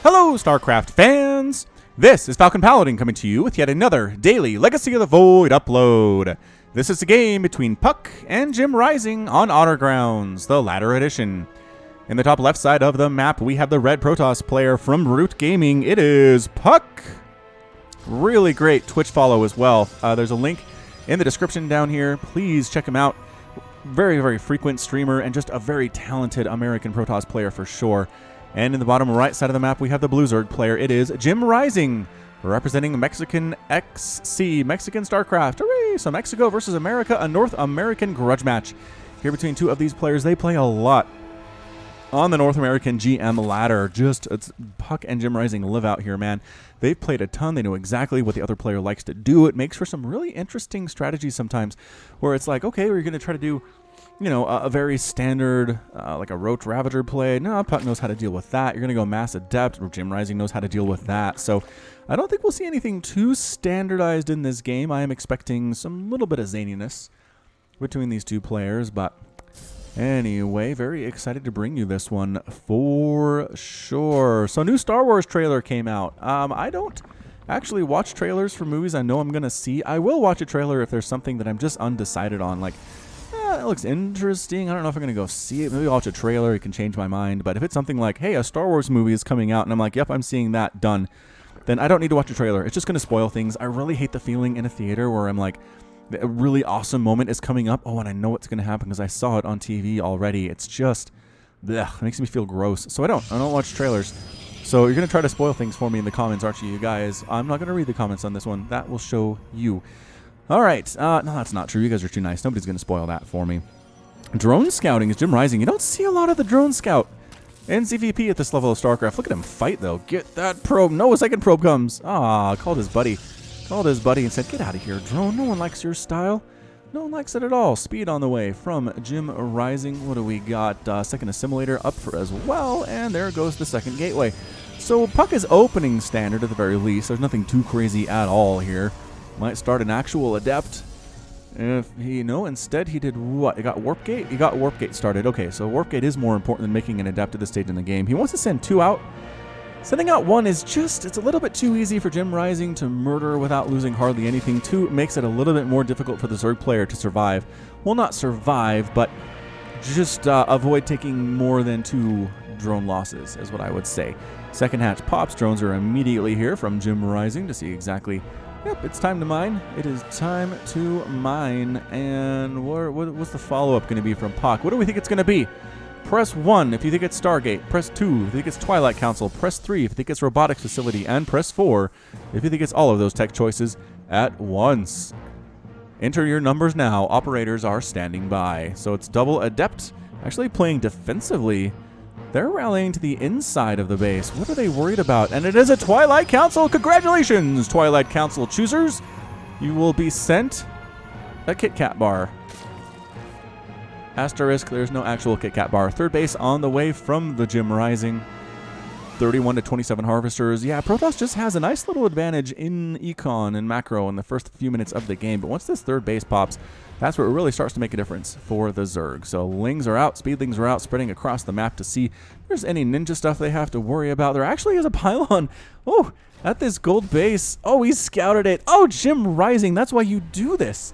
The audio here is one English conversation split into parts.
Hello, StarCraft fans! This is Falcon Paladin coming to you with yet another daily Legacy of the Void upload. This is a game between puCK and JimRising on Honorgrounds, the latter edition. In the top left side of the map, we have the red Protoss player from Root Gaming. It is puCK. Really great Twitch follow as well. There's a link in the description down here. Please check him out. Very, very frequent streamer and just a very talented American Protoss player for sure. And in the bottom right side of the map, we have the blue Zerg player. It is JimRising, representing Mexican XC, Mexican StarCraft. Hooray! So Mexico versus America, a North American grudge match. Here between two of these players, they play a lot on the North American GM ladder. It's puCK and JimRising live out here, man. They've played a ton. They know exactly what the other player likes to do. It makes for some really interesting strategies sometimes, where it's like, okay, we're going to try to do, you know, a very standard, like a Roach Ravager play. No, puCK knows how to deal with that. You're going to go Mass Adept, or JimRising knows how to deal with that. So I don't think we'll see anything too standardized in this game. I am expecting some little bit of zaniness between these two players, but anyway, very excited to bring you this one for sure. So new Star Wars trailer came out. I don't actually watch trailers for movies I know I'm going to see. I will watch a trailer if there's something that I'm just undecided on, like, that looks interesting. I don't know if I'm going to go see it. Maybe I'll watch a trailer. It can change my mind. But if it's something like, hey, a Star Wars movie is coming out, and I'm like, yep, I'm seeing that, done, then I don't need to watch a trailer. It's just going to spoil things. I really hate the feeling in a theater where I'm like, a really awesome moment is coming up. Oh, and I know what's going to happen because I saw it on TV already. It's just, blech, it makes me feel gross. So I don't watch trailers. So you're going to try to spoil things for me in the comments, aren't you guys? I'm not going to read the comments on this one. That will show you. All right. No, that's not true. You guys are too nice. Nobody's going to spoil that for me. Drone scouting is JimRising. You don't see a lot of the drone scout in CVP at this level of StarCraft. Look at him fight, though. Get that probe. No, a second probe comes. Ah, called his buddy. Called his buddy and said, get out of here, drone. No one likes your style. No one likes it at all. Speed on the way from JimRising. What do we got? Second assimilator up for as well. And there goes the second gateway. So puCK is opening standard at the very least. There's nothing too crazy at all here. Might start an actual adept. If he, no, instead he did what? He got warp gate? He got warp gate started. Okay, so warp gate is more important than making an adept at this stage in the game. He wants to send two out. Sending out one is just, it's a little bit too easy for JimRising to murder without losing hardly anything. Two makes it a little bit more difficult for the Zerg player to survive. Well, not survive, but just avoid taking more than two drone losses, is what I would say. Second hatch pops. Drones are immediately here from JimRising to see exactly. Yep, it's time to mine. It is time to mine. And what's the follow-up going to be from puCK? What do we think it's going to be? Press 1 if you think it's Stargate. Press 2 if you think it's Twilight Council. Press 3 if you think it's Robotics Facility. And press 4 if you think it's all of those tech choices at once. Enter your numbers now. Operators are standing by. So it's double adept. Actually playing defensively. They're rallying to the inside of the base. What are they worried about? And it is a Twilight Council. Congratulations, Twilight Council choosers. You will be sent a Kit Kat bar. Asterisk, there's no actual Kit Kat bar. Third base on the way from the JimRising. 31 to 27 harvesters. Yeah, Protoss just has a nice little advantage in econ and macro in the first few minutes of the game. But once this third base pops, that's where it really starts to make a difference for the Zerg. So Lings are out, Speedlings are out, spreading across the map to see if there's any ninja stuff they have to worry about. There actually is a pylon. Oh, at this gold base. Oh, he scouted it. Oh, JimRising, that's why you do this.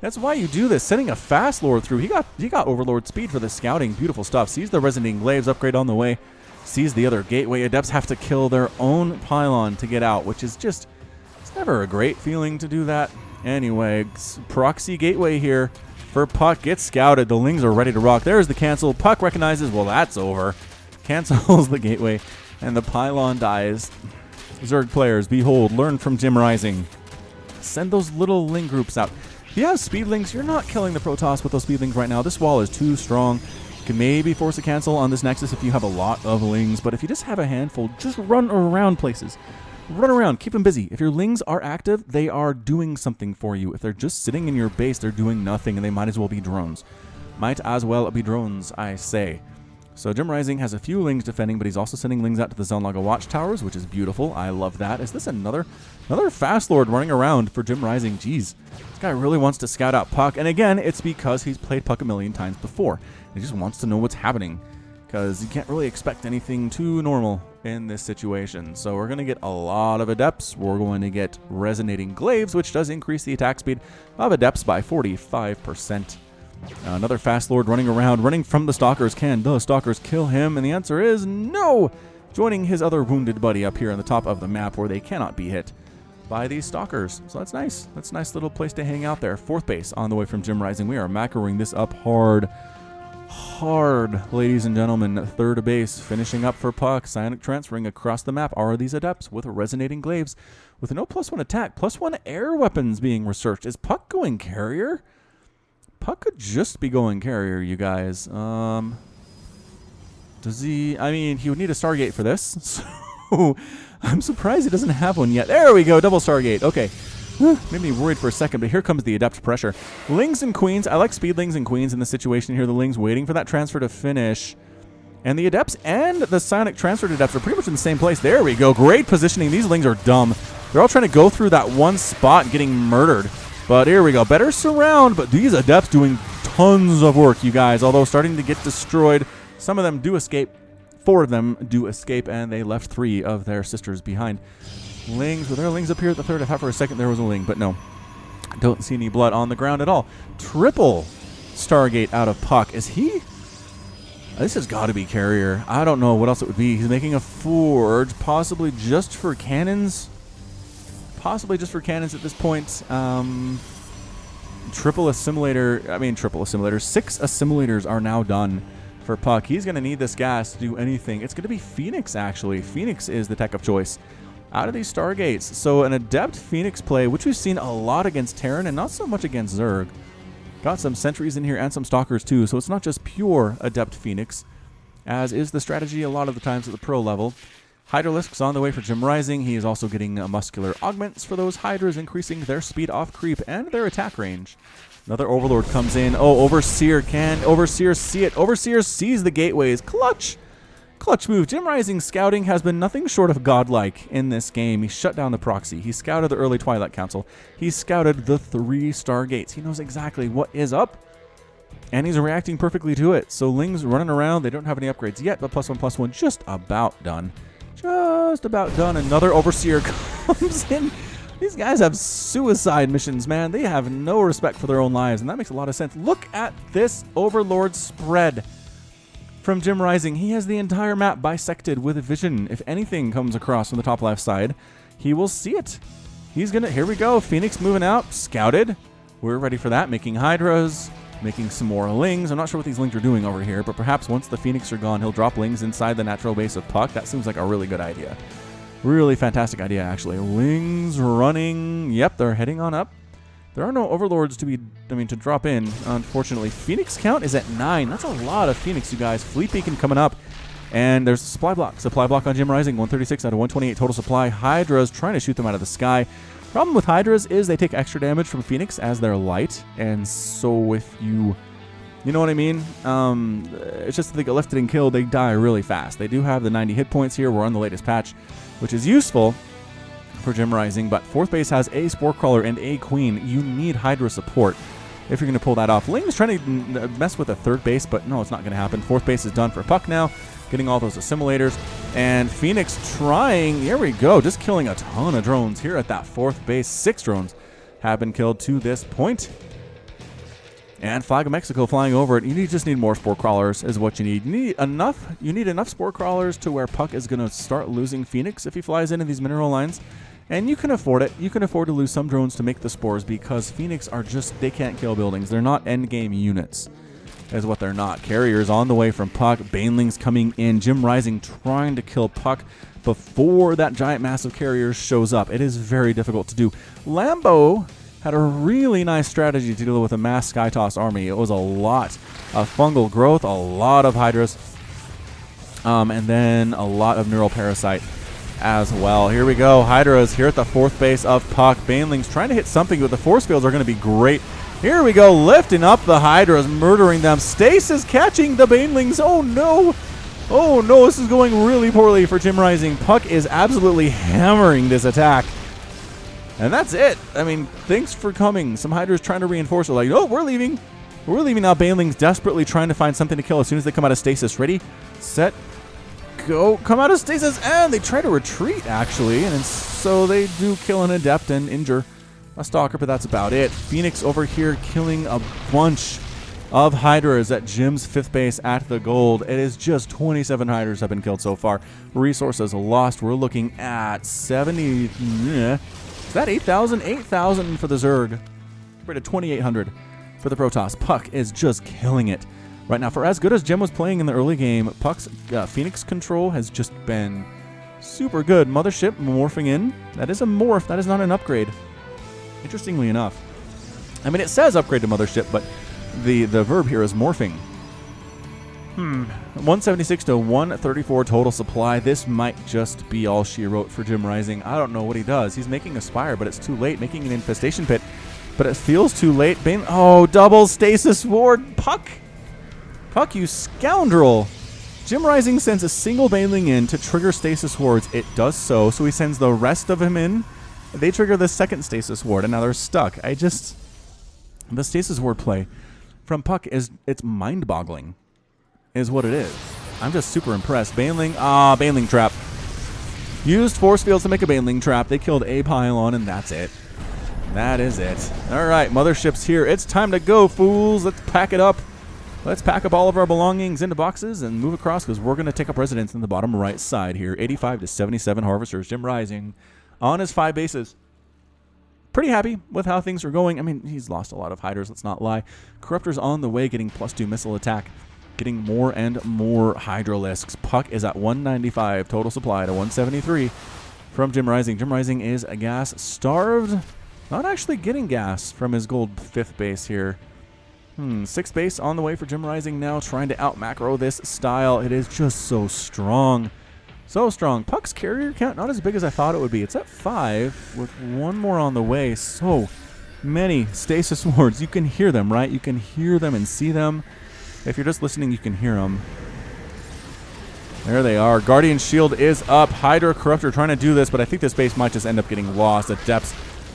That's why you do this. Sending a fast lord through. He got overlord speed for the scouting. Beautiful stuff. Sees the resonating glaives upgrade on the way. Sees the other gateway. Adepts have to kill their own pylon to get out, which is just, it's never a great feeling to do that. Anyway, proxy gateway here for puCK. Gets scouted. The Lings are ready to rock. There's the cancel. puCK recognizes, well, that's over. Cancels the gateway, and the pylon dies. Zerg players, behold, learn from JimRising. Send those little Ling groups out. If you have Speedlings, you're not killing the Protoss with those Speedlings right now. This wall is too strong. You can maybe force a cancel on this Nexus if you have a lot of Lings, but if you just have a handful, just run around places. Run around, keep them busy. If your Lings are active, they are doing something for you. If they're just sitting in your base, they're doing nothing, and they might as well be drones. Might as well be drones, I say. So JimRising has a few Lings defending, but he's also sending Lings out to the Zonlaga watchtowers, which is beautiful. I love that. Is this another fast lord running around for JimRising? Jeez, this guy really wants to scout out puCK, and again, it's because he's played puCK a million times before. He just wants to know what's happening, because you can't really expect anything too normal in this situation. So we're going to get a lot of Adepts. We're going to get Resonating Glaives, which does increase the attack speed of Adepts by 45%. Another Fast Lord running around, running from the Stalkers. Can the Stalkers kill him? And the answer is no! Joining his other wounded buddy up here on the top of the map where they cannot be hit by these Stalkers. So that's nice. That's a nice little place to hang out there. 4th base on the way from JimRising. We are macroing this up hard, ladies and gentlemen. 3rd base finishing up for puCK. Psionic transferring across the map are these Adepts with Resonating Glaives with no +1 attack, +1 air weapons being researched. Is puCK going carrier? puCK could just be going carrier, you guys. Does he? I mean, he would need a Stargate for this. So I'm surprised he doesn't have one yet. There we go, double Stargate. Okay. Made me worried for a second, but here comes the Adept pressure. Lings and Queens. I like Speedlings and Queens in this situation here. The Lings waiting for that transfer to finish. And the Adepts and the Psionic transferred Adepts are pretty much in the same place. There we go. Great positioning. These Lings are dumb. They're all trying to go through that one spot getting murdered. But here we go. Better surround, but these Adepts doing tons of work, you guys. Although starting to get destroyed. Some of them do escape. 4 of them do escape, and they left 3 of their sisters behind. Lings, were there Lings up here at the 3rd? I thought for a second there was a Ling, but no. Don't see any blood on the ground at all. Triple Stargate out of puCK. Is he? This has got to be carrier. I don't know what else it would be. He's making a forge, possibly just for cannons. Possibly just for cannons at this point. Triple assimilator. I mean, triple assimilators. 6 assimilators are now done for puCK. He's going to need this gas to do anything. It's going to be Phoenix, actually. Phoenix is the tech of choice out of these Stargates. So an Adept Phoenix play, which we've seen a lot against Terran and not so much against Zerg. Got some sentries in here and some Stalkers too, so it's not just pure Adept Phoenix, as is the strategy a lot of the times at the pro level. Hydralisk's on the way for JimRising. He is also getting muscular augments for those Hydras, increasing their speed off creep and their attack range. Another Overlord comes in. Oh, Overseer. Can Overseer see it? Overseer sees the gateways. Clutch! Clutch move. JimRising's scouting has been nothing short of godlike in this game. He shut down the proxy. He scouted the early Twilight Council. He scouted the 3 Stargates. He knows exactly what is up, and he's reacting perfectly to it. So Ling's running around. They don't have any upgrades yet, but +1/+1 just about done. Just about done. Another Overseer comes in. These guys have suicide missions, man. They have no respect for their own lives, and that makes a lot of sense. Look at this Overlord spread from JimRising. He has the entire map bisected with vision. If anything comes across from the top left side, he will see it. He's gonna, here we go. Phoenix moving out, scouted. We're ready for that, making Hydras, making some more Lings. I'm not sure what these Lings are doing over here, but perhaps once the Phoenix are gone, he'll drop Lings inside the natural base of puCK. That seems like a really good idea. Really fantastic idea, actually. Lings running. Yep, they're heading on up. There are no Overlords to drop in, unfortunately. Phoenix count is at 9. That's a lot of Phoenix, you guys. Fleet Beacon coming up. And there's a supply block. Supply block on JimRising. 136 out of 128 total supply. Hydras trying to shoot them out of the sky. Problem with Hydras is they take extra damage from Phoenix as they're light. And so if you know what I mean? It's just that they get lifted and killed, they die really fast. They do have the 90 hit points here. We're on the latest patch, which is useful for JimRising, but 4th base has a Spore Crawler and a Queen. You need Hydra support if you're going to pull that off. Ling's trying to mess with a 3rd base, but no, it's not going to happen. 4th base is done for puCK now, getting all those assimilators. And Phoenix trying, here we go, just killing a ton of drones here at that 4th base. 6 drones have been killed to this point. And Flag of Mexico flying over it. You just need more Spore Crawlers is what you need. You need enough Spore Crawlers to where puCK is going to start losing Phoenix if he flies into these mineral lines. And you can afford it. You can afford to lose some drones to make the spores because Phoenix are just, they can't kill buildings. They're not endgame units is what they're not. Carriers on the way from puCK. Banelings coming in. JimRising trying to kill puCK before that giant massive carrier shows up. It is very difficult to do. Lambo had a really nice strategy to deal with a mass Skytoss army. It was a lot of fungal growth, a lot of Hydras, and then a lot of Neural Parasite as well. Here we go. Hydras here at the 4th base of puCK. Banelings trying to hit something, but the force fields are going to be great. Here we go, lifting up the Hydras, murdering them. Stasis catching the Banelings. Oh no! Oh no, this is going really poorly for JimRising. puCK is absolutely hammering this attack. And that's it. I mean, thanks for coming. Some Hydras trying to reinforce it. Like, oh, we're leaving. We're leaving now. Banelings desperately trying to find something to kill as soon as they come out of stasis. Ready, set, go, come out of stasis, and they try to retreat, actually. And so they do kill an Adept and injure a Stalker, but that's about it. Phoenix over here killing a bunch of Hydras at Jim's 5th base at the gold. It is just 27 Hydras have been killed so far. Resources lost. We're looking at 70. Is that 8,000? 8,000 for the Zerg. We're at 2,800 for the Protoss. puCK is just killing it right now. For as good as Jim was playing in the early game, puCK's Phoenix control has just been super good. Mothership morphing in. That is a morph. That is not an upgrade. Interestingly enough. I mean, it says upgrade to Mothership, but the verb here is morphing. 176 to 134 total supply. This might just be all she wrote for JimRising. I don't know what he does. He's making a Spire, but it's too late. Making an Infestation Pit, but it feels too late. Bane, oh, double Stasis Ward. puCK, you scoundrel. JimRising sends a single Baneling in to trigger Stasis Wards. It does so he sends the rest of him in. They trigger the second Stasis Ward, and now they're stuck. The Stasis Ward play from puCK it's mind-boggling, is what it is. I'm just super impressed. Baneling, Baneling trap. Used force fields to make a Baneling trap. They killed a pylon, and that's it. That is it. All right, Mothership's here. It's time to go, fools. Let's pack it up. Let's pack up all of our belongings into boxes and move across, because we're going to take up residence in the bottom right side here. 85 to 77 Harvesters. JimRising on his 5 bases. Pretty happy with how things are going. I mean, he's lost a lot of Hydras, let's not lie. Corruptor's on the way, getting +2 missile attack. Getting more and more Hydralisks. puCK is at 195. Total supply to 173 from JimRising. JimRising is gas starved. Not actually getting gas from his gold 5th base here. 6th base on the way for JimRising now, trying to out-macro this style. It is just so strong. So strong. puCK's carrier count, not as big as I thought it would be. It's at 5 with 1 more on the way. So many Stasis Wards. You can hear them, right? You can hear them and see them. If you're just listening, you can hear them. There they are. Guardian Shield is up. Hydra Corruptor trying to do this, but I think this base might just end up getting lost. Adepts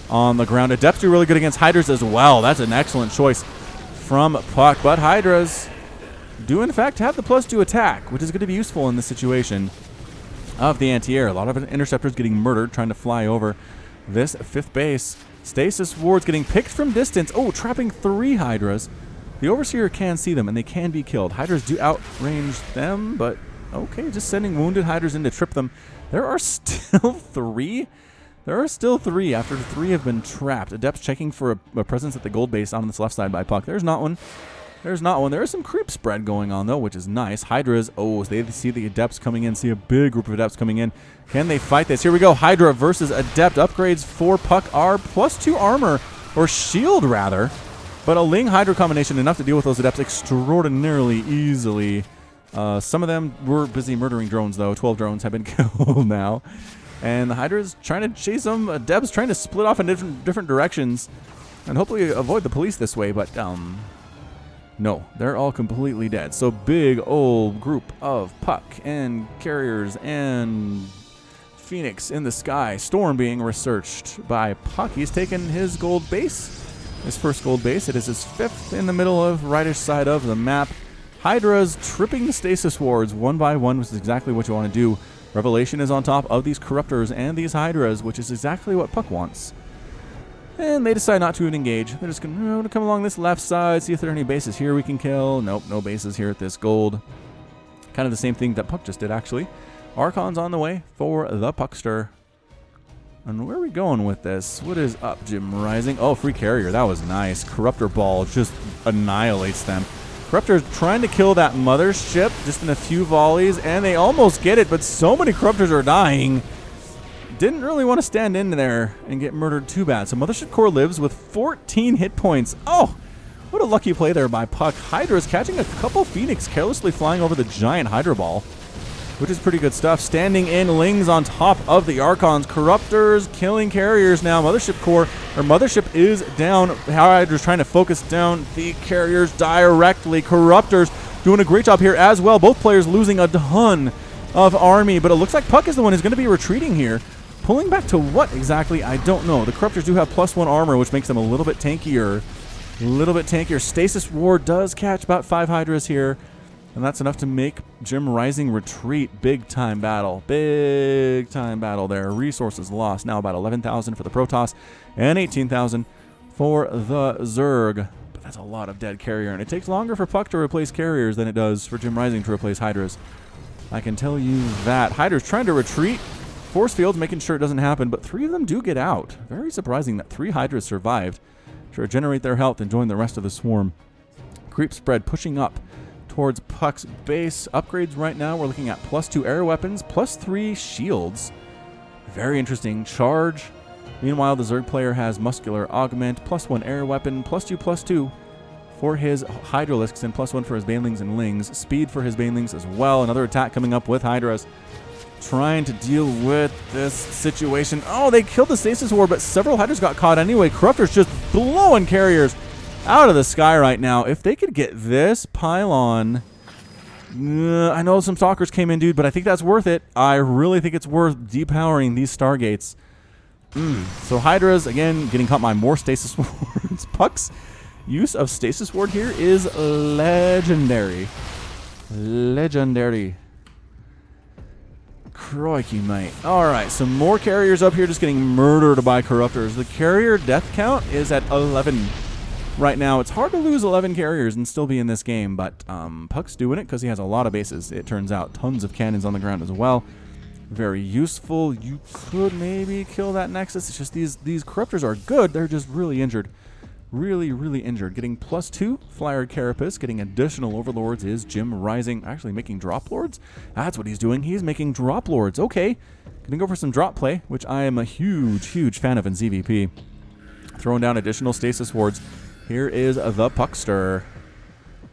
on the ground. Adepts do really good against Hydras as well. That's an excellent choice from puCK. But Hydras do, in fact, have the +2 attack, which is going to be useful in this situation of the anti-air. A lot of interceptors getting murdered trying to fly over this 5th base. Stasis Wards getting picked from distance. Oh, trapping 3 Hydras. The Overseer can see them, and they can be killed. Hydras do outrange them, but okay, just sending wounded Hydras in to trip them. There are still 3? There are still 3 after 3 have been trapped. Adepts checking for a presence at the gold base on this left side by puCK. There's not one. There's not one. There is some creep spread going on, though, which is nice. Hydras, oh, they see the Adepts coming in, see a big group of Adepts coming in. Can they fight this? Here we go. Hydra versus Adept. Upgrades for puCK are +2 armor, or shield, rather. But a Ling Hydra combination enough to deal with those Adepts extraordinarily easily. Some of them were busy murdering drones, though. 12 drones have been killed now. And the Hydra's trying to chase them. Adepts trying to split off in different directions and hopefully avoid the police this way, but no, they're all completely dead. So big old group of puCK and carriers and Phoenix in the sky. Storm being researched by puCK. He's taken his gold base, his first gold base. It is his 5th in the middle of rightish side of the map. Hydra's tripping Stasis Wards 1 by 1, which is exactly what you want to do. Revelation is on top of these Corruptors and these Hydras, which is exactly what puCK wants. And they decide not to engage. They're just going to come along this left side, see if there are any bases here we can kill. Nope, no bases here at this gold. Kind of the same thing that puCK just did, actually. Archon's on the way for the puckster. And where are we going with this? What is up, JimRising? Oh, free carrier. That was nice. Corruptor Ball just annihilates them. Corruptor's trying to kill that mothership just in a few volleys, and they almost get it, but so many Corruptors are dying. Didn't really want to stand in there and get murdered too bad. So Mothership Core lives with 14 hit points. Oh, what a lucky play there by puCK. Hydra is catching a couple Phoenix carelessly flying over the giant Hydra Ball, which is pretty good stuff. Standing in Lings on top of the Archons. Corruptors killing carriers now. Mothership is down. Hydra's trying to focus down the carriers directly. Corruptors doing a great job here as well. Both players losing a ton of army, but it looks like puCK is the one who's going to be retreating here. Pulling back to what exactly? I don't know. The Corruptors do have +1 armor, which makes them a little bit tankier. Stasis Ward does catch about 5 Hydras here. And that's enough to make JimRising retreat. Big time battle. Big time battle there. Resources lost. Now about 11,000 for the Protoss and 18,000 for the Zerg. But that's a lot of dead carrier. And it takes longer for puCK to replace carriers than it does for JimRising to replace Hydras. I can tell you that. Hydra's trying to retreat. Force fields making sure it doesn't happen. But 3 of them do get out. Very surprising that 3 Hydras survived to regenerate their health and join the rest of the swarm. Creep spread pushing up towards puCK's base. Upgrades right now, we're looking at +2 air weapons, +3 shields. Very interesting. Charge. Meanwhile, the Zerg player has muscular augment, +1 air weapon, +2/+2 for his Hydralisks, and +1 for his Banelings and Lings. Speed for his Banelings as well. Another attack coming up with Hydras. Trying to deal with this situation. Oh, they killed the Stasis Ward, but several Hydras got caught anyway. Corruptor's just blowing carriers out of the sky right now. If they could get this pylon, I know some Stalkers came in, dude, but I think that's worth it. I really think it's worth depowering these Stargates. So Hydras, again, getting caught by more Stasis Wards. puCK's use of Stasis Ward here is legendary. Legendary. Crikey, mate. Alright, some more carriers up here just getting murdered by Corruptors. The carrier death count is at 11. Right now, it's hard to lose 11 carriers and still be in this game, but puCK's doing it because he has a lot of bases, it turns out. Tons of cannons on the ground as well. Very useful. You could maybe kill that Nexus. It's just these Corruptors are good. They're just really injured. Really, really injured. Getting +2 Flyer Carapace. Getting additional Overlords is JimRising. Actually making Drop Lords? That's what he's doing. He's making Drop Lords. Okay. Gonna go for some drop play, which I am a huge, huge fan of in ZVP. Throwing down additional Stasis Wards. Here is the puCKster.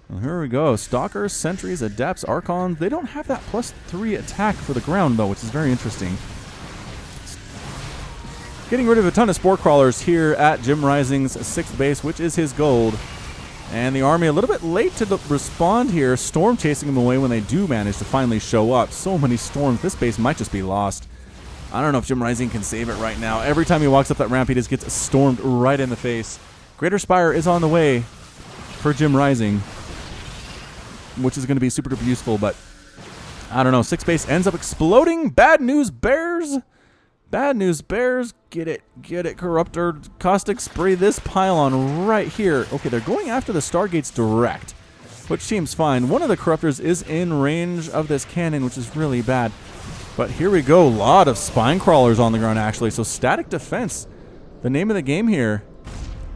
Well, here we go. Stalkers, Sentries, Adepts, Archons. They don't have that +3 attack for the ground, though, which is very interesting. Getting rid of a ton of Spore Crawlers here at JimRising's 6th base, which is his gold. And the army a little bit late to respond here. Storm chasing them away when they do manage to finally show up. So many storms. This base might just be lost. I don't know if JimRising can save it right now. Every time he walks up that ramp, he just gets stormed right in the face. Greater Spire is on the way for JimRising, which is going to be super duper useful, but I don't know. 6th base ends up exploding. Bad news, Bears. Bad news, Bears. Get it, Corruptor. Caustic spray this pylon right here. Okay, they're going after the Stargates direct, which seems fine. One of the Corruptors is in range of this cannon, which is really bad. But here we go. A lot of Spine Crawlers on the ground, actually. So static defense, the name of the game here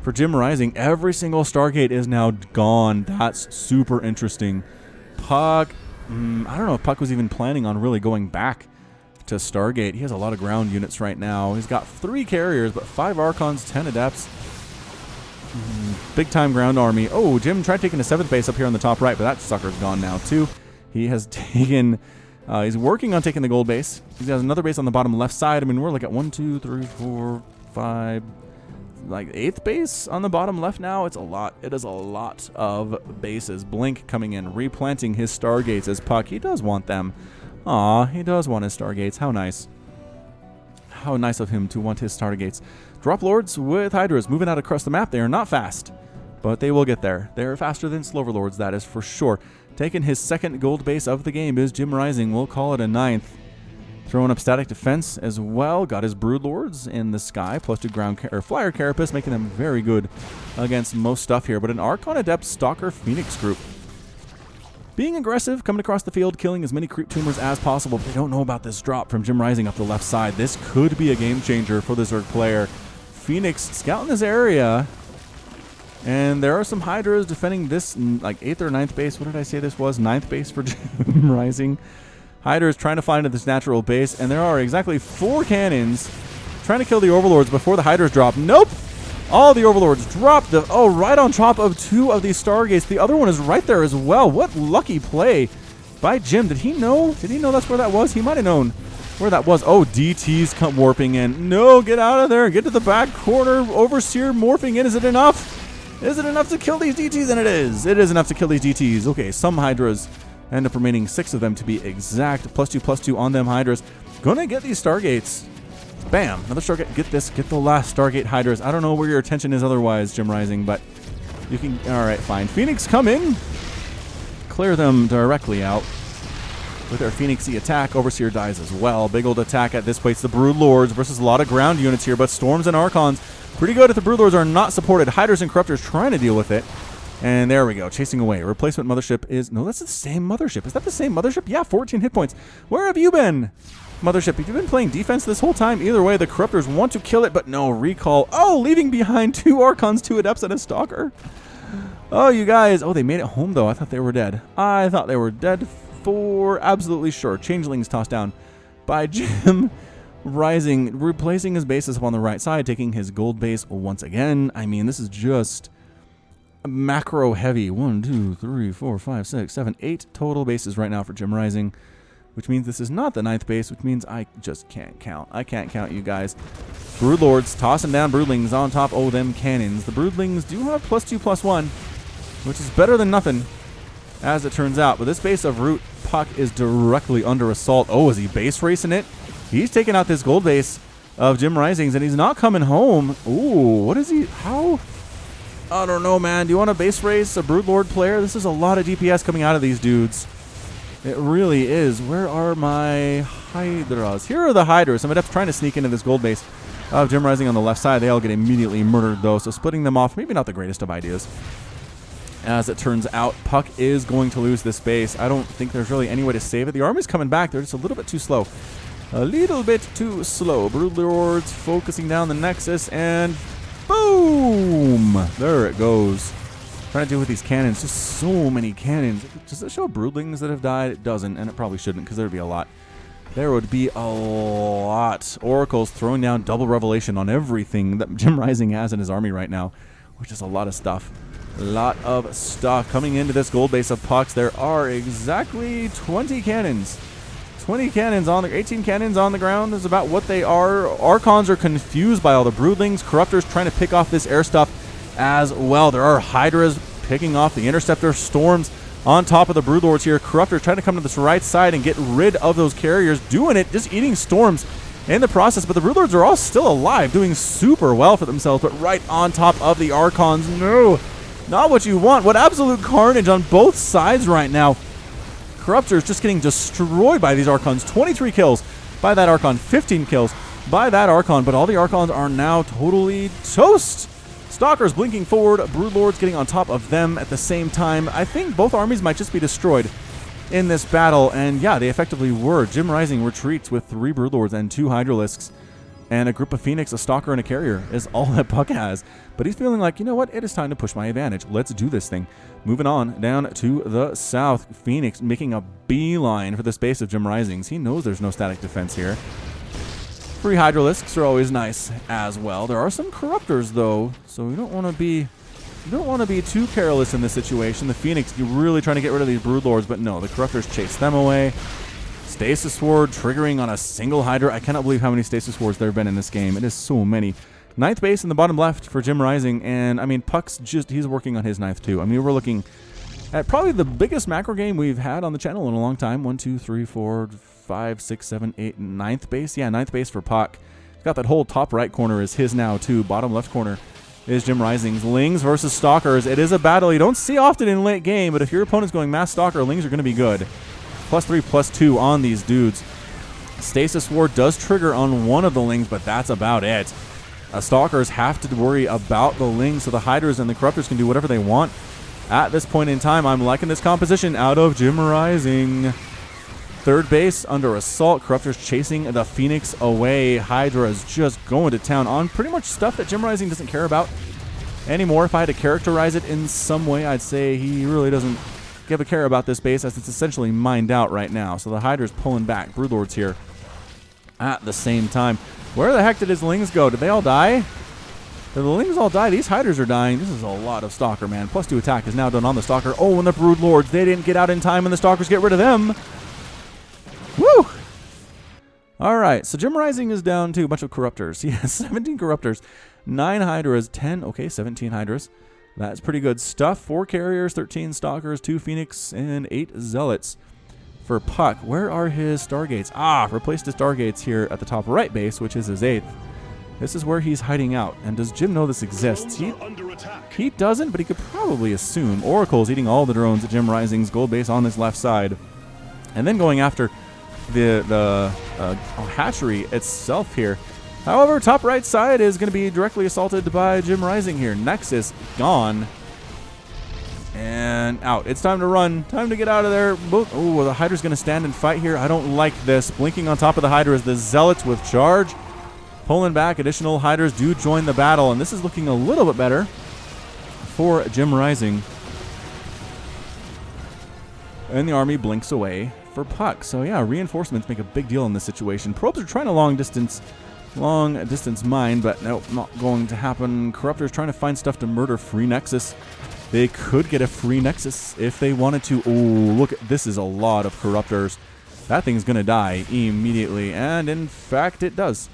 for JimRising. Every single Stargate is now gone. That's super interesting. puCK, I don't know if puCK was even planning on really going back to Stargate. He has a lot of ground units right now. He's got 3 carriers, but 5 Archons, 10 Adepts. Big time ground army. Oh, Jim tried taking a 7th base up here on the top right, but that sucker's gone now too. He has taken, he's working on taking the gold base. He has another base on the bottom left side. I mean, we're like at 1, 2, 3, 4, 5, like 8th base on the bottom left now. It's a lot. It is a lot of bases. Blink coming in, replanting his Stargates as puCK. He does want them. Aw, he does want his Stargates. How nice. How nice of him to want his Stargates. Drop Lords with Hydras moving out across the map. They are not fast, but they will get there. They're faster than Slover Lords, that is for sure. Taking his 2nd gold base of the game is JimRising. We'll call it a 9th. Throwing up static defense as well. Got his Brood Lords in the sky. +2 ground or Flyer Carapace, making them very good against most stuff here. But an Archon Adept Stalker Phoenix group. Being aggressive, coming across the field, killing as many creep tumors as possible. But they don't know about this drop from JimRising up the left side. This could be a game changer for the Zerg player. Phoenix scouting this area. And there are some Hydras defending this, like 8th or 9th base. What did I say this was? 9th base for JimRising. Hydra is trying to find this natural base. And there are exactly 4 cannons trying to kill the Overlords before the Hydras drop. Nope! All the Overlords dropped. Right on top of 2 of these Stargates. The other one is right there as well. What lucky play by Jim. Did he know? Did he know that's where that was? He might have known where that was. Oh, DT's come warping in. No, get out of there. Get to the back corner. Overseer morphing in. Is it enough? Is it enough to kill these DTs? And it is. It is enough to kill these DTs. Okay, some Hydras end up remaining 6 of them to be exact. +2/+2 on them Hydras. Gonna get these Stargates. Bam! Another Stargate. Get this. Get the last Stargate Hydras. I don't know where your attention is otherwise, JimRising, but you can... Alright, fine. Phoenix, come in. clear them directly out. With their Phoenixy attack, Overseer dies as well. Big old attack at this place. The Broodlords versus a lot of ground units here, but Storms and Archons pretty good if the Broodlords are not supported. Hydras and Corruptors trying to deal with it. And there we go, chasing away. Replacement mothership is... No, that's the same mothership. Is that the same mothership? Yeah, 14 hit points. Where have you been, mothership? Have you been playing defense this whole time? Either way, the Corruptors want to kill it, but no, recall. Oh, leaving behind 2 Archons, 2 Adepts, and a Stalker. Oh, you guys. Oh, they made it home, though. I thought they were dead. I thought they were dead for absolutely sure. Changelings tossed down by JimRising, replacing his bases up on the right side, taking his gold base once again. I mean, this is just macro heavy. 1, 2, 3, 4, 5, 6, 7, 8 total bases right now for JimRising, which means this is not the 9th base, which means I just can't count. I can't count, you guys. Broodlords tossing down Broodlings on top. Oh, them cannons. The Broodlings do have +2/+1, which is better than nothing, as it turns out. But this base of Root puCK is directly under assault. Oh, is he base racing it? He's taking out this gold base of JimRising's, and he's not coming home. Ooh, what is he? How? I don't know, man. Do you want to base race a Broodlord player? This is a lot of DPS coming out of these dudes. It really is. Where are my Hydras? Here are the Hydras. Some Adepts trying to sneak into this gold base of JimRising on the left side. They all get immediately murdered, though, so splitting them off, maybe not the greatest of ideas. As it turns out, puCK is going to lose this base. I don't think there's really any way to save it. The army's coming back. They're just a little bit too slow. A little bit too slow. Broodlords focusing down the Nexus, and boom! There it goes. Trying to deal with these cannons. Just so many cannons. Does it show Broodlings that have died? It doesn't, and it probably shouldn't, because there would be a lot. There would be a lot. Oracles throwing down double revelation on everything that JimRising has in his army right now, which is a lot of stuff. A lot of stuff coming into this gold base of puCKs. There are exactly 20 cannons. 20 cannons on the 18 cannons on the ground is about what they are. Archons are confused by all the Broodlings. Corruptors trying to pick off this air stuff as well. There are Hydras picking off the Interceptor. Storms on top of the Broodlords here. Corruptors trying to come to this right side and get rid of those carriers. Doing it, just eating Storms in the process. But the Broodlords are all still alive, doing super well for themselves. But right on top of the Archons. No, not what you want. What absolute carnage on both sides right now. Corruptors just getting destroyed by these Archons. 23 kills by that Archon. 15 kills by that Archon. But all the Archons are now totally toast. Stalkers blinking forward. Broodlords getting on top of them at the same time. I think both armies might just be destroyed in this battle. And yeah, they effectively were. JimRising retreats with 3 Broodlords and 2 Hydralisks. And a group of Phoenix, a Stalker, and a Carrier is all that puCK has. But he's feeling like, you know what? It is time to push my advantage. Let's do this thing. Moving on down to the south. Phoenix making a beeline for the space of JimRising's. He knows there's no static defense here. 3 Hydralisks are always nice as well. There are some Corruptors, though, so we don't want to be too careless in this situation. The Phoenix, you're really trying to get rid of these Broodlords, but no, the Corruptors chase them away. Stasis Sword triggering on a single Hydra. I cannot believe how many Stasis Swords there have been in this game. It is so many. 9th base in the bottom left for JimRising, and I mean, puCK's just, he's working on his 9th too. I mean, we're looking at probably the biggest macro game we've had on the channel in a long time. 1, 2, 3, 4, 5, 6, 7, 8, 9th base. Yeah, 9th base for puCK. He's got that whole top right corner is his now too. Bottom left corner is JimRising's. Lings versus Stalkers. It is a battle you don't see often in late game, but if your opponent's going Mass Stalker, Lings are going to be good. +3, +2 on these dudes. Stasis Ward does trigger on one of the Lings, but that's about it. Stalkers have to worry about the Lings, so the Hydras and the Corruptors can do whatever they want. At this point in time, I'm liking this composition out of JimRising. 3rd base under assault. Corruptors chasing the Phoenix away. Hydra is just going to town on pretty much stuff that JimRising doesn't care about anymore. If I had to characterize it in some way, I'd say he really doesn't give a care about this base, as it's essentially mined out right now. So the Hydra's pulling back. Broodlords here at the same time. Where the heck did his Lings go? Did they all die? Did the Lings all die? These Hydras are dying. This is a lot of Stalker, man. +2 attack is now done on the Stalker. Oh, and the Broodlords, they didn't get out in time, and the Stalkers get rid of them. Woo! All right, so JimRising is down to a bunch of Corruptors. He has 17 Corruptors, 9 Hydras, 10, okay, 17 Hydras. That's pretty good stuff. 4 Carriers, 13 Stalkers, 2 Phoenix, and 8 Zealots for puCK. Where are his Stargates? Ah, replaced his Stargates here at the top right base, which is his 8th. This is where he's hiding out. And does Jim know this exists? He doesn't, but he could probably assume. Oracle's eating all the drones at JimRising's gold base on this left side. And then going after the hatchery itself here. However, top right side is going to be directly assaulted by JimRising here. Nexus gone. And out. It's time to run. Time to get out of there. Oh, the Hydra's going to stand and fight here. I don't like this. Blinking on top of the Hydra is the Zealots with charge. Pulling back. Additional Hydras do join the battle. And this is looking a little bit better for JimRising. And the army blinks away for puCK. So yeah, reinforcements make a big deal in this situation. Probes are trying a long distance mine, but nope, not going to happen. Corruptors trying to find stuff to murder free Nexus. They could get a free Nexus if they wanted to. Oh, look, this is a lot of Corruptors. That thing's going to die immediately, and in fact, it does.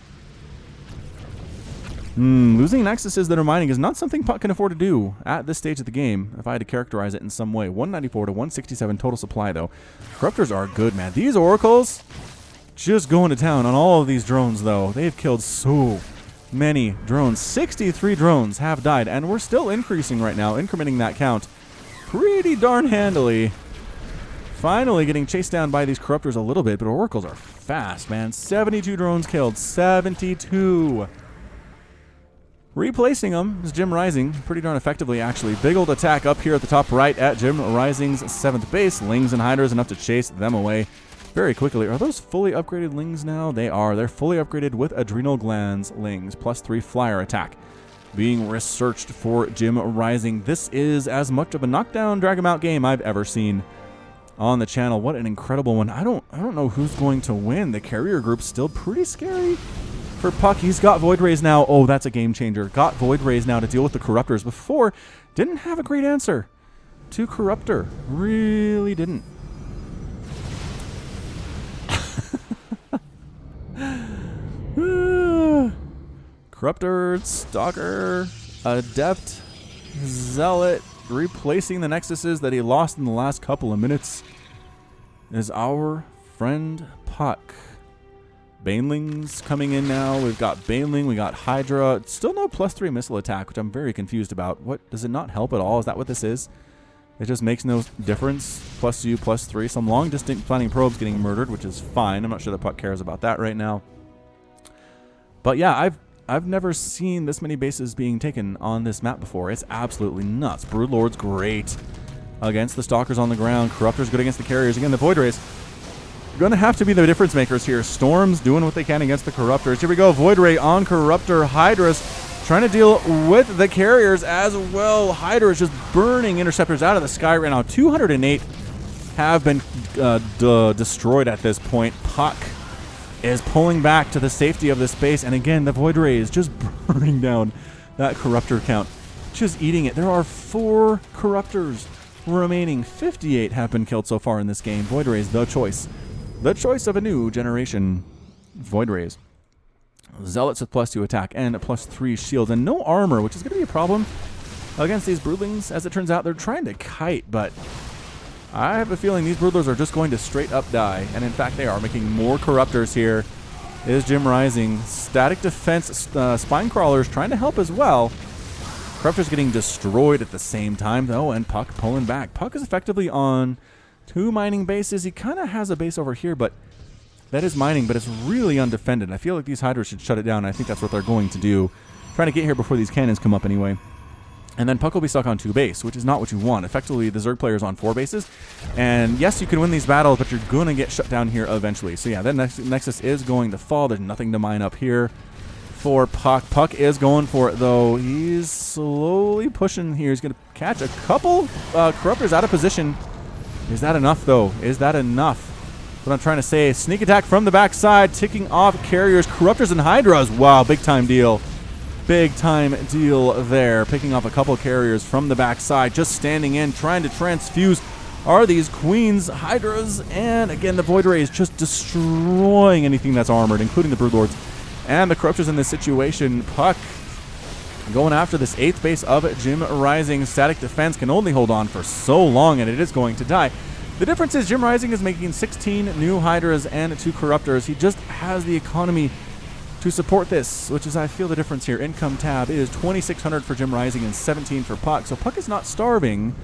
Losing Nexuses that are mining is not something puCK can afford to do at this stage of the game, if I had to characterize it in some way. 194 to 167 total supply, though. Corruptors are good, man. These Oracles just going to town on all of these drones, though. They've killed so many drones. 63 drones have died, and we're still increasing right now, incrementing that count pretty darn handily. Finally getting chased down by these Corruptors a little bit, but Oracles are fast, man. 72 drones killed. 72. Replacing them is JimRising pretty darn effectively, actually. Big old attack up here at the top right at JimRising's 7th base. Lings and Hydras enough to chase them away very quickly. Are those fully upgraded Lings now? They are. They're fully upgraded with Adrenal Glands Lings, +3 flyer attack. Being researched for JimRising. This is as much of a knockdown, drag 'em out game I've ever seen on the channel. What an incredible one. I don't know who's going to win. The carrier group's still pretty scary. For puCK, he's got Void Rays now. Oh, that's a game changer. Got Void Rays now to deal with the Corruptors. Before, didn't have a great answer to Corruptor. Really didn't. Corruptor, Stalker, Adept, Zealot, replacing the Nexuses that he lost in the last couple of minutes is our friend puCK. Banelings coming in now. We've got Baneling, we got Hydra. Still no +3 missile attack, which I'm very confused about. What, does it not help at all? Is that what this is? It just makes no difference. +U, +3. Some long distance planning probes getting murdered, which is fine. I'm not sure that puCK cares about that right now. But yeah, I've never seen this many bases being taken on this map before. It's absolutely nuts. Broodlord's great against the Stalkers on the ground. Corruptor's good against the carriers. Again, the Void Rays going to have to be the difference makers here. Storm's doing what they can against the Corruptors. Here we go. Void Ray on Corruptor. Hydra's trying to deal with the carriers as well. Hydra is just burning interceptors out of the sky right now. 208 have been destroyed at this point. puCK is pulling back to the safety of this base. And again, the Void Ray is just burning down that Corruptor count. Just eating it. There are 4 Corruptors remaining. 58 have been killed so far in this game. Void Rays, the choice. The choice of a new generation. Void Rays. Zealots with +2 attack and +3 shields and no armor, which is going to be a problem against these Broodlings. As it turns out, they're trying to kite, but I have a feeling these Broodlers are just going to straight up die. And in fact, they are making more Corruptors here. Is JimRising. Static defense spine crawlers trying to help as well. Corruptors getting destroyed at the same time, though, and puCK pulling back. puCK is effectively on 2 mining bases. He kind of has a base over here, but that is mining, but it's really undefended. I feel like these Hydras should shut it down, and I think that's what they're going to do. Trying to get here before these cannons come up anyway. And then puCK will be stuck on 2 base, which is not what you want. Effectively, the Zerg player is on 4 bases. And yes, you can win these battles, but you're going to get shut down here eventually. So yeah, that Nexus is going to fall. There's nothing to mine up here for puCK. puCK is going for it, though. He's slowly pushing here. He's going to catch a couple Corruptors out of position. Is that enough, though? Is that enough? What I'm trying to say, sneak attack from the backside, ticking off carriers, Corruptors, and Hydras. Wow, big time deal. Big time deal there. Picking off a couple carriers from the backside, just standing in, trying to transfuse are these Queens, Hydras, and again, the Void Rays just destroying anything that's armored, including the Broodlords and the Corruptors in this situation. puCK going after this 8th base of JimRising. Static defense can only hold on for so long, and it is going to die. The difference is JimRising is making 16 new Hydras and 2 Corruptors. He just has the economy to support this, which is, I feel the difference here. Income tab is 2,600 for JimRising and 17 for puCK. So puCK is not starving,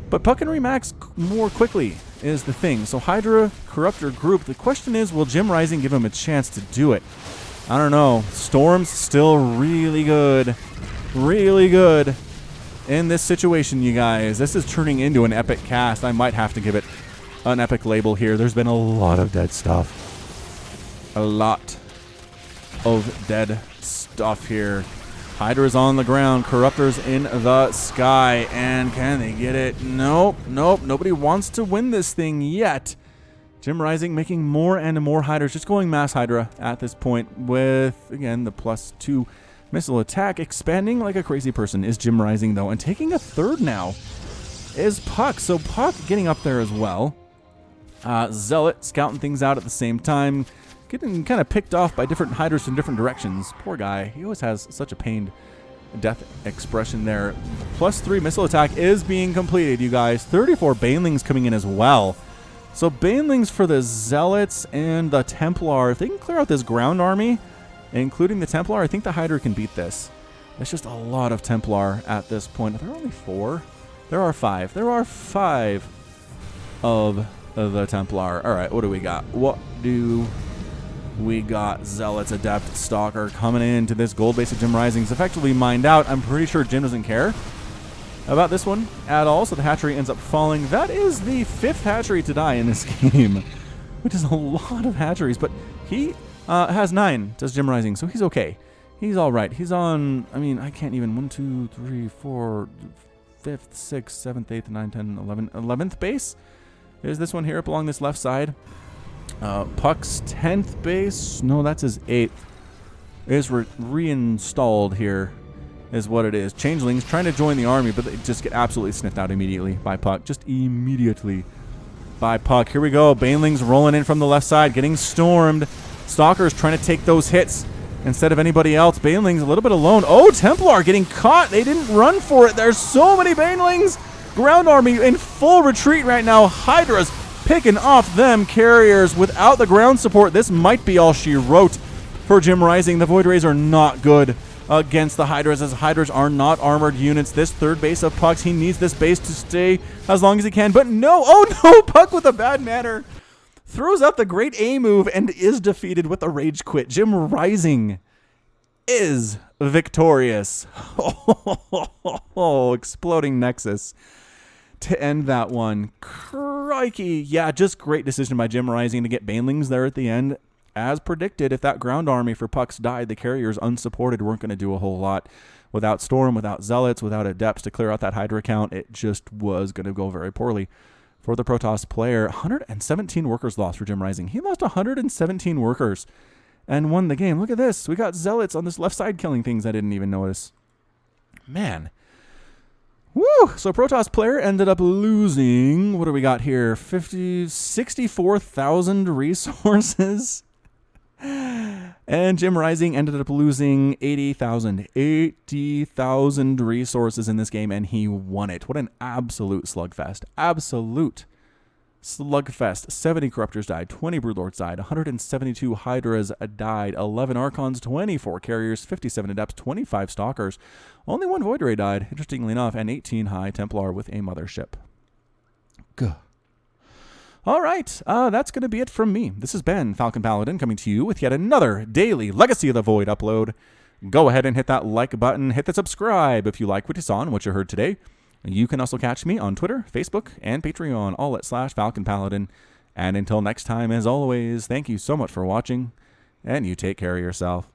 but puCK can remax more quickly is the thing. So Hydra, Corruptor group. The question is, will JimRising give him a chance to do it? I don't know. Storm's still really good. Really good in this situation, you guys. This is turning into an epic cast. I might have to give it an epic label here. There's been a lot of dead stuff. A lot of dead stuff here. Hydra's on the ground. Corruptor's in the sky. And can they get it? Nope. Nope. Nobody wants to win this thing yet. JimRising making more and more Hydras. Just going mass Hydra at this point with, again, the +2 missile attack. Expanding like a crazy person is JimRising, though. And taking a third now is puCK. So puCK getting up there as well. Zealot scouting things out at the same time. Getting kind of picked off by different Hydras from different directions. Poor guy. He always has such a pained death expression there. +3 missile attack is being completed, you guys. 34 Banelings coming in as well. So Banelings for the Zealots and the Templar. If they can clear out this ground army, including the Templar, I think the Hydra can beat this. There's just a lot of Templar at this point. Are there only 4? There are 5. There are 5 of the Templar. All right, what do we got? What do we got? Zealots, Adept, Stalker coming into this gold base of JimRising. It's effectively mined out. I'm pretty sure Jim doesn't care about this one at all, so the hatchery ends up falling. That is the 5th hatchery to die in this game, which is a lot of hatcheries, but he has 9, does JimRising, so he's okay. He's all right. He's on, I mean, I can't even, 1, 2, 3, 4, 5th, 6th, 7th, 8th, 9th, 10th, 11th base. Is this one here up along this left side. puCK's 10th base. No, that's his 8th. Is reinstalled here is what it is. Changelings trying to join the army, but they just get absolutely sniffed out immediately by puCK. Just immediately by puCK. Here we go. Banelings rolling in from the left side, getting stormed. Stalkers trying to take those hits instead of anybody else. Banelings a little bit alone. Oh, Templar getting caught. They didn't run for it. There's so many Banelings. Ground army in full retreat right now. Hydra's picking off them carriers without the ground support. This might be all she wrote for JimRising. The Void Rays are not good against the Hydras, as Hydras are not armored units. This third base of puCK's, he needs this base to stay as long as he can. But no, oh no, puCK with a bad manner throws up the great A move and is defeated with a rage quit. JimRising is victorious. Oh, exploding Nexus to end that one. Crikey. Yeah, just great decision by JimRising to get Banelings there at the end. As predicted, if that ground army for puCK's died, the carriers unsupported weren't going to do a whole lot. Without Storm, without Zealots, without Adepts to clear out that Hydra count, it just was going to go very poorly for the Protoss player. 117 workers lost for JimRising. He lost 117 workers and won the game. Look at this. We got Zealots on this left side killing things I didn't even notice. Man. Woo! So Protoss player ended up losing, what do we got here? 64,000 resources. And JimRising ended up losing 80,000 resources in this game, and he won it. What an absolute slugfest. Absolute slugfest. 70 Corruptors died, 20 Broodlords died, 172 Hydras died, 11 Archons, 24 Carriers, 57 Adepts, 25 Stalkers. Only 1 Void Ray died, interestingly enough, and 18 High Templar with a mothership. Gah. All right, that's going to be it from me. This has been Falcon Paladin coming to you with yet another daily Legacy of the Void upload. Go ahead and hit that like button. Hit the subscribe if you like what you saw and what you heard today. You can also catch me on Twitter, Facebook, and Patreon, all at /Falcon Paladin. And until next time, as always, thank you so much for watching, and you take care of yourself.